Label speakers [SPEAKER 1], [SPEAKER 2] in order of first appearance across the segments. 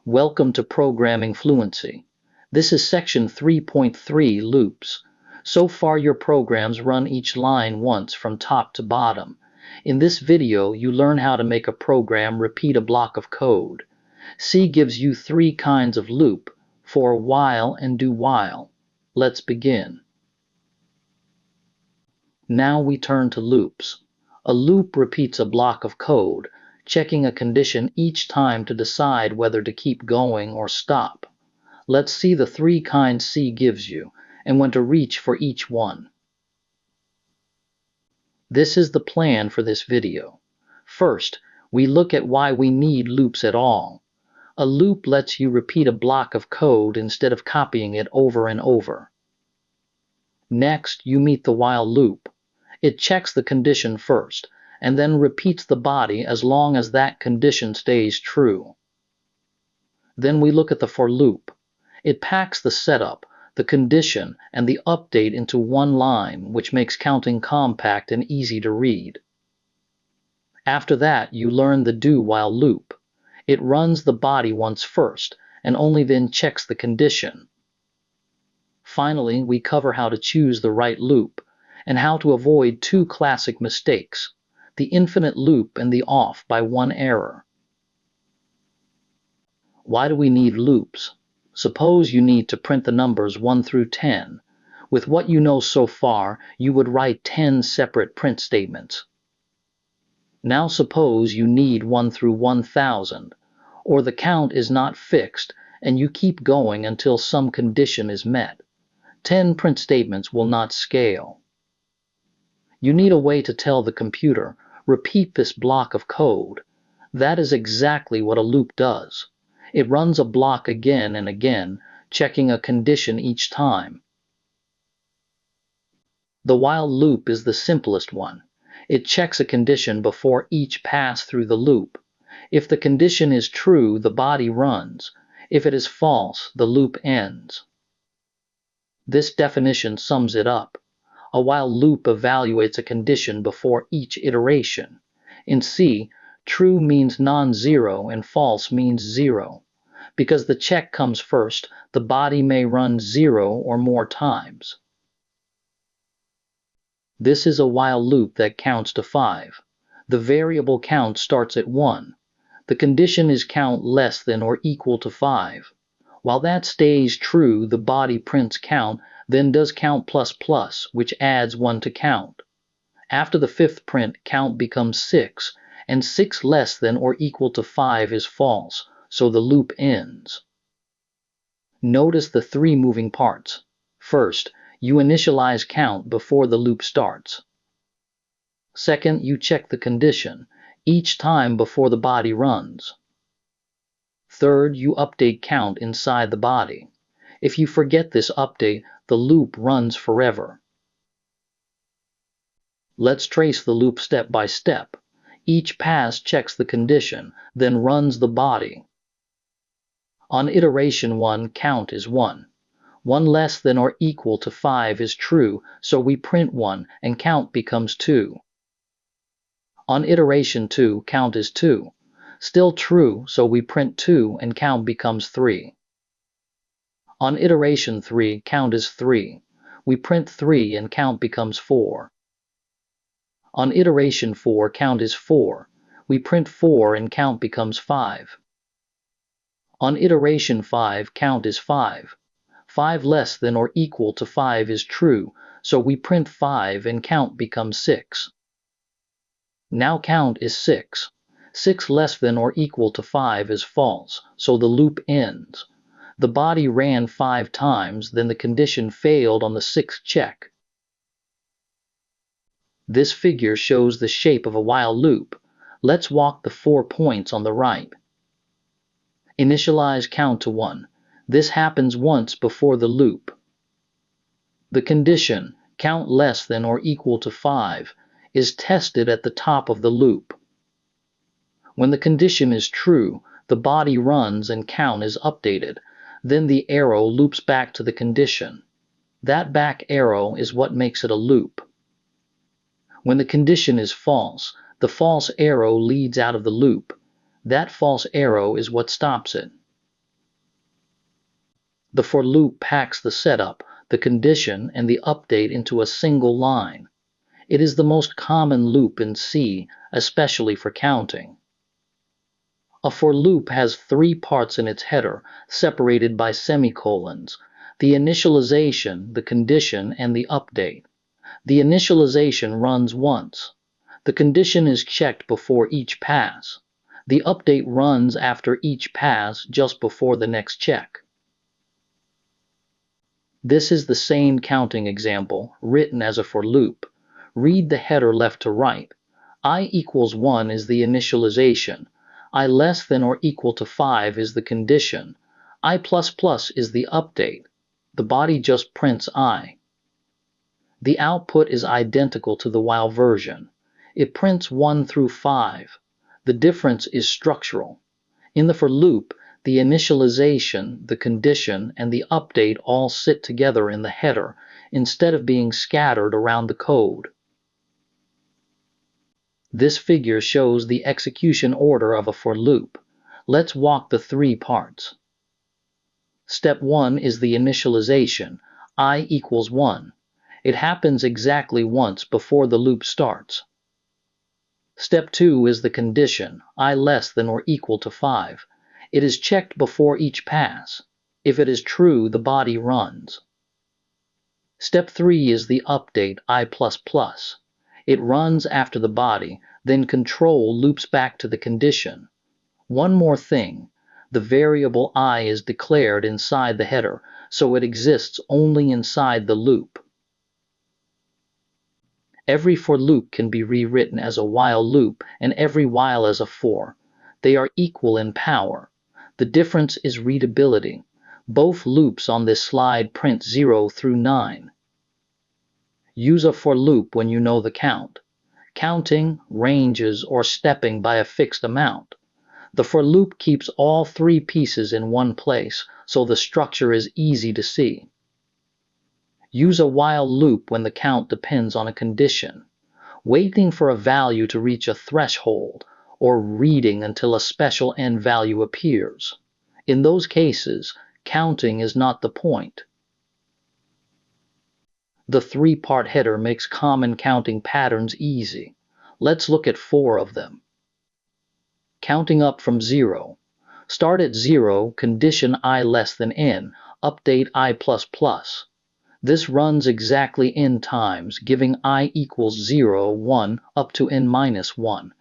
[SPEAKER 1] Welcome to Programming Fluency. This is section 3.3 Loops. So far your programs run each line once from top to bottom. In this video you learn how to make a program repeat a block of code. C gives you three kinds of loop: for, while, and do while. Let's begin. Now we turn to loops. A loop repeats a block of code, checking a condition each time to decide whether to keep going or stop. Let's see the three kinds C gives you, and when to reach for each one. This is the plan for this video. First, we look at why we need loops at all. A loop lets you repeat a block of code instead of copying it over and over. Next, you meet the while loop. It checks the condition first, and then repeats the body as long as that condition stays true. Then we look at the for loop. It packs the setup, the condition, and the update into one line, which makes counting compact and easy to read. After that, you learn the do while loop. It runs the body once first, and only then checks the condition. Finally, we cover how to choose the right loop, and how to avoid two classic mistakes: the infinite loop and the off by one error. Why do we need loops? Suppose you need to print the numbers 1 through 10. With what you know so far, you would write 10 separate print statements. Now suppose you need 1 through 1000, or the count is not fixed and you keep going until some condition is met. 10 print statements will not scale. You need a way to tell the computer, repeat this block of code. That is exactly what a loop does. It runs a block again and again, checking a condition each time. The while loop is the simplest one. It checks a condition before each pass through the loop. If the condition is true, the body runs. If it is false, the loop ends. This definition sums it up. A while loop evaluates a condition before each iteration. In C, true means non-zero and false means 0. Because the check comes first, the body may run 0 or more times. This is a while loop that counts to 5. The variable count starts at 1. The condition is count less than or equal to 5. While that stays true, the body prints count, then does count plus plus, which adds 1 to count. After the fifth print, count becomes 6, and 6 less than or equal to 5 is false, so the loop ends. Notice the three moving parts. First, you initialize count before the loop starts. Second, you check the condition each time before the body runs. Third, you update count inside the body. If you forget this update, the loop runs forever. Let's trace the loop step by step. Each pass checks the condition, then runs the body. On iteration 1, count is 1. 1 less than or equal to 5 is true, so we print 1 and count becomes 2. On iteration 2, count is 2. Still true, so we print 2 and count becomes 3. On iteration 3, count is 3. We print 3 and count becomes 4. On iteration 4, count is 4. We print 4 and count becomes 5. On iteration 5, count is 5. 5 less than or equal to 5 is true, so we print 5 and count becomes 6. Now count is 6. 6 less than or equal to 5 is false, so the loop ends. The body ran 5 times, then the condition failed on the 6th check. This figure shows the shape of a while loop. Let's walk the 4 points on the right. Initialize count to 1. This happens once before the loop. The condition, count less than or equal to 5, is tested at the top of the loop. When the condition is true, the body runs and count is updated. Then the arrow loops back to the condition. That back arrow is what makes it a loop. When the condition is false, the false arrow leads out of the loop. That false arrow is what stops it. The for loop packs the setup, the condition, and the update into a single line. It is the most common loop in C, especially for counting. A for loop has three parts in its header, separated by semicolons: the initialization, the condition, and the update. The initialization runs once. The condition is checked before each pass. The update runs after each pass, just before the next check. This is the same counting example, written as a for loop. Read the header left to right. I equals 1 is the initialization. I less than or equal to 5 is the condition. I plus plus is the update. The body just prints I. The output is identical to the while version. It prints 1 through 5. The difference is structural. In the for loop, the initialization, the condition, and the update all sit together in the header, instead of being scattered around the code. This figure shows the execution order of a for loop. Let's walk the three parts. Step 1 is the initialization, I equals 1. It happens exactly once before the loop starts. Step 2 is the condition, I less than or equal to 5. It is checked before each pass. If it is true, the body runs. Step 3 is the update, I plus plus. It runs after the body, then control loops back to the condition. One more thing, the variable I is declared inside the header, so it exists only inside the loop. Every for loop can be rewritten as a while loop and every while as a for. They are equal in power. The difference is readability. Both loops on this slide print 0 through 9. Use a for loop when you know the count. Counting, ranges, or stepping by a fixed amount. The for loop keeps all three pieces in one place, so the structure is easy to see. Use a while loop when the count depends on a condition, waiting for a value to reach a threshold, or reading until a special end value appears. In those cases, counting is not the point. The three-part header makes common counting patterns easy. Let's look at 4 of them. Counting up from 0. Start at 0, condition I less than n, update I plus plus. This runs exactly n times, giving I equals 0, 1, up to n minus 1.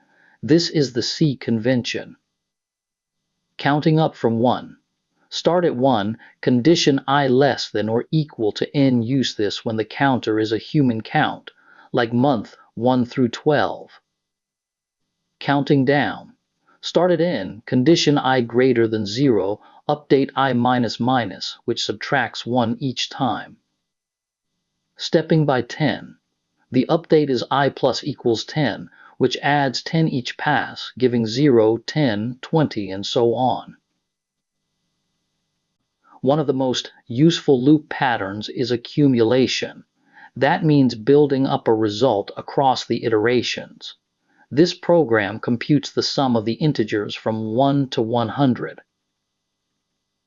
[SPEAKER 1] This is the C convention. Counting up from 1. Start at 1, condition I less than or equal to n. Use this when the counter is a human count, like month 1 through 12. Counting down. Start at n, condition I greater than 0, update I minus minus, which subtracts 1 each time. Stepping by 10. The update is I plus equals 10, which adds 10 each pass, giving 0, 10, 20, and so on. One of the most useful loop patterns is accumulation. That means building up a result across the iterations. This program computes the sum of the integers from 1 to 100.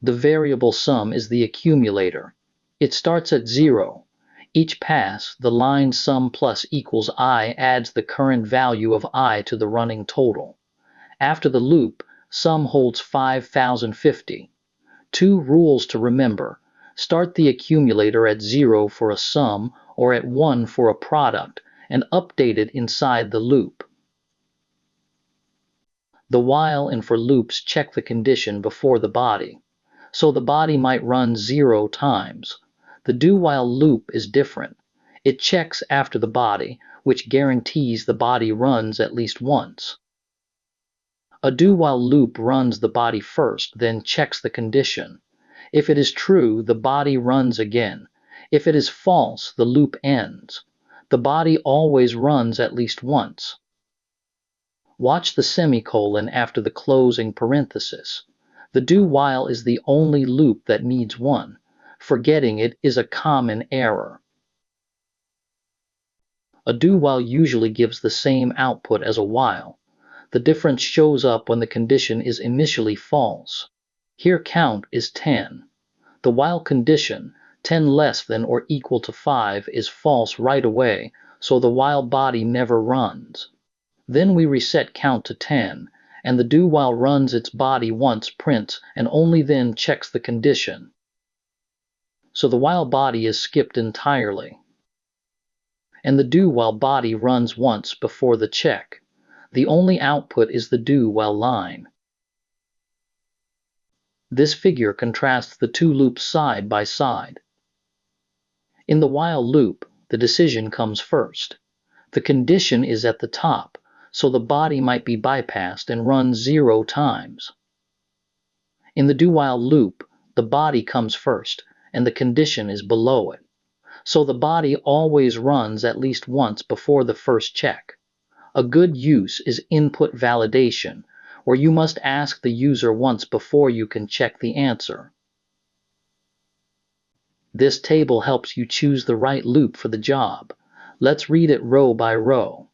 [SPEAKER 1] The variable sum is the accumulator. It starts at 0. Each pass, the line sum plus equals I adds the current value of I to the running total. After the loop, sum holds 5050. 2 rules to remember. Start the accumulator at 0 for a sum or at 1 for a product, and update it inside the loop. The while and for loops check the condition before the body, so the body might run 0 times. The do-while loop is different. It checks after the body, which guarantees the body runs at least once. A do-while loop runs the body first, then checks the condition. If it is true, the body runs again. If it is false, the loop ends. The body always runs at least once. Watch the semicolon after the closing parenthesis. The do-while is the only loop that needs one. Forgetting it is a common error. A do-while usually gives the same output as a while. The difference shows up when the condition is initially false. Here count is 10. The while condition, 10 less than or equal to 5, is false right away, so the while body never runs. Then we reset count to 10, and the do while runs its body once, prints, and only then checks the condition. So the while body is skipped entirely. And the do while body runs once before the check. The only output is the do while line. This figure contrasts the two loops side by side. In the while loop, the decision comes first. The condition is at the top, so the body might be bypassed and run 0 times. In the do while loop, the body comes first, and the condition is below it. So the body always runs at least once before the first check. A good use is input validation, where you must ask the user once before you can check the answer. This table helps you choose the right loop for the job. Let's read it row by row.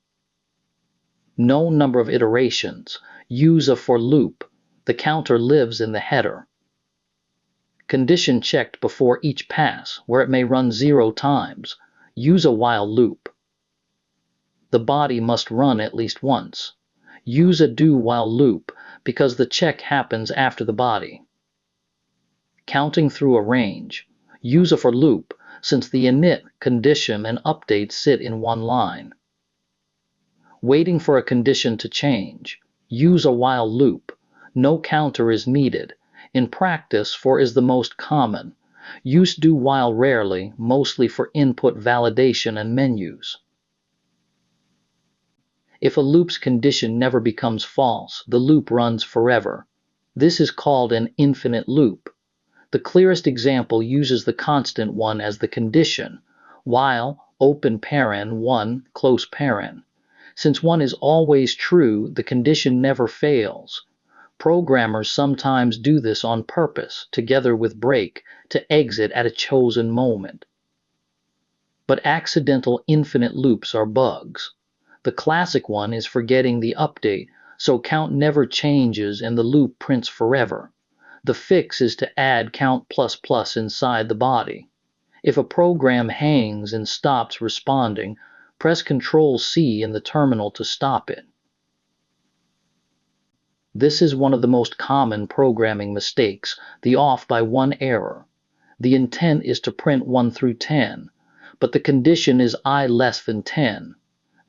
[SPEAKER 1] No number of iterations. Use a for loop. The counter lives in the header. Condition checked before each pass, where it may run 0 times. Use a while loop. The body must run at least once. Use a do while loop, because the check happens after the body. Counting through a range. Use a for loop, since the init, condition, and update sit in one line. Waiting for a condition to change. Use a while loop. No counter is needed. In practice, for is the most common. Use do while rarely, mostly for input validation and menus. If a loop's condition never becomes false, the loop runs forever. This is called an infinite loop. The clearest example uses the constant one as the condition, while open paren 1 close paren. Since 1 is always true, the condition never fails. Programmers sometimes do this on purpose, together with break, to exit at a chosen moment. But accidental infinite loops are bugs. The classic one is forgetting the update, so count never changes and the loop prints forever. The fix is to add count ++ inside the body. If a program hangs and stops responding, press Ctrl+C in the terminal to stop it. This is one of the most common programming mistakes, the off by 1 error. The intent is to print 1 through 10, but the condition is I less than 10.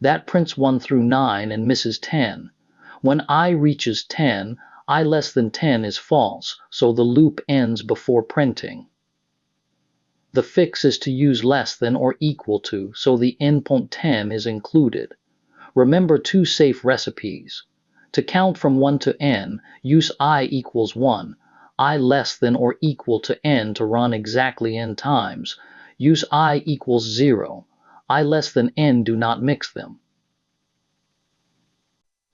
[SPEAKER 1] That prints 1 through 9 and misses 10. When I reaches 10, I less than 10 is false, so the loop ends before printing. The fix is to use less than or equal to, so the endpoint 10 is included. Remember 2 safe recipes. To count from 1 to n, use I equals 1, I less than or equal to n to run exactly n times. Use I equals 0, I less than n do not mix them.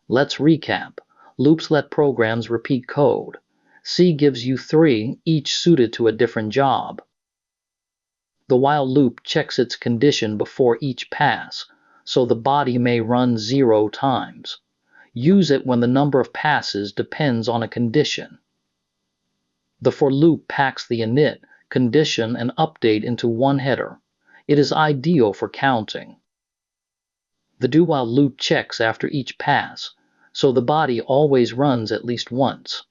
[SPEAKER 1] Let's recap. Loops let programs repeat code. C gives you 3, each suited to a different job. The while loop checks its condition before each pass, so the body may run 0 times. Use it when the number of passes depends on a condition. The for loop packs the init, condition, and update into one header. It is ideal for counting. The do while loop checks after each pass, so the body always runs at least once.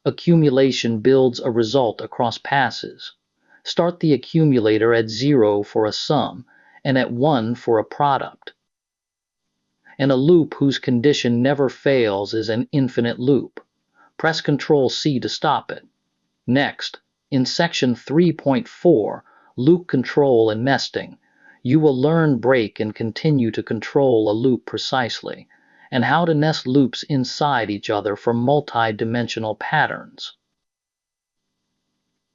[SPEAKER 1] Accumulation builds a result across passes. Start the accumulator at 0 for a sum and at 1 for a product. And a loop whose condition never fails is an infinite loop. Press Ctrl+C to stop it. Next, in section 3.4, Loop Control and Nesting, you will learn break and continue to control a loop precisely, and how to nest loops inside each other for multi-dimensional patterns.